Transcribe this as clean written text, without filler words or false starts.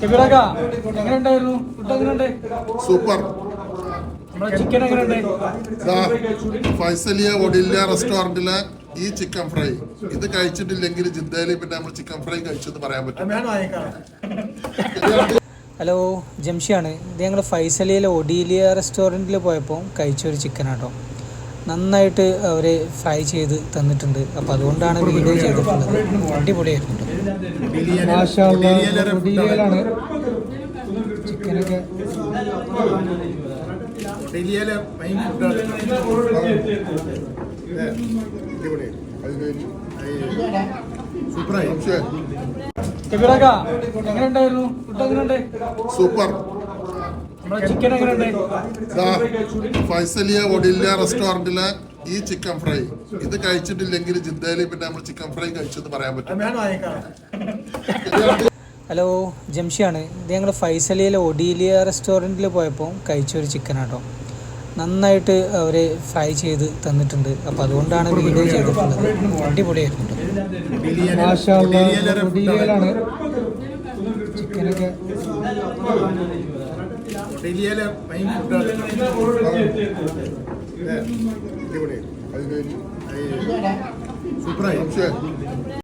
എവിടൊക്കെ എങ്ങനെ ഉണ്ടായിരുന്നു? ഫുഡ് എങ്ങനെയുണ്ട്? സൂപ്പർ. നമ്മുടെ ചിക്കൻ എങ്ങനെയുണ്ട്? ഫൈസലിയ ഒഡില്ല റെസ്റ്റോറന്റിലെ ഈ ചിക്കൻ ഫ്രൈ ഇത് കഴിച്ചിട്ടില്ലെങ്കിൽ ജിദ്ദയിൽ പിന്നെ നമ്മൾ ചിക്കൻ ഫ്രൈ കഴിച്ചെന്ന് പറയാൻ പറ്റും. ഹലോ, ജംഷിയാണ്. ഇത് ഞങ്ങൾ ഫൈസലിയിലെ ഒഡീലിയ റെസ്റ്റോറൻറ്റിൽ പോയപ്പോൾ കഴിച്ചൊരു ചിക്കനാട്ടോ. നന്നായിട്ട് അവർ ഫ്രൈ ചെയ്ത് തന്നിട്ടുണ്ട്. അപ്പോൾ അതുകൊണ്ടാണ് വീഡിയോ ചെയ്തിട്ടുള്ളത്. അടിപൊളിയായിട്ടുണ്ട്. ചിക്കനൊക്കെ എവിടൊക്കെ എങ്ങനെ ഉണ്ടായിരുന്നു? ഫുഡ് എങ്ങനെയുണ്ട്? സൂപ്പർ. നമ്മുടെ ചിക്കൻ എങ്ങനെയുണ്ട്? ഫൈസലിയ ഒഡില്ല റെസ്റ്റോറന്റിലെ ഈ ചിക്കൻ ഫ്രൈ ഇത് കഴിച്ചിട്ടില്ലെങ്കിൽ ജിദ്ദയിൽ പിന്നെ നമ്മൾ ചിക്കൻ ഫ്രൈ കഴിച്ചെന്ന് പറയാൻ പറ്റും. ഹലോ, ജംഷിയാണ്. ഇത് ഞങ്ങൾ ഫൈസലിയിലെ ഒഡീലിയ റെസ്റ്റോറൻറ്റിൽ പോയപ്പോൾ കഴിച്ചൊരു ചിക്കനാട്ടോ. നന്നായിട്ട് അവർ ഫ്രൈ ചെയ്ത് തന്നിട്ടുണ്ട്. അപ്പോൾ അതുകൊണ്ടാണ് വീഡിയോ ചെയ്തിട്ടുള്ളത്. അടിപൊളിയായിട്ടുണ്ട്. ചിക്കനൊക്കെ സൂപ്പറായി.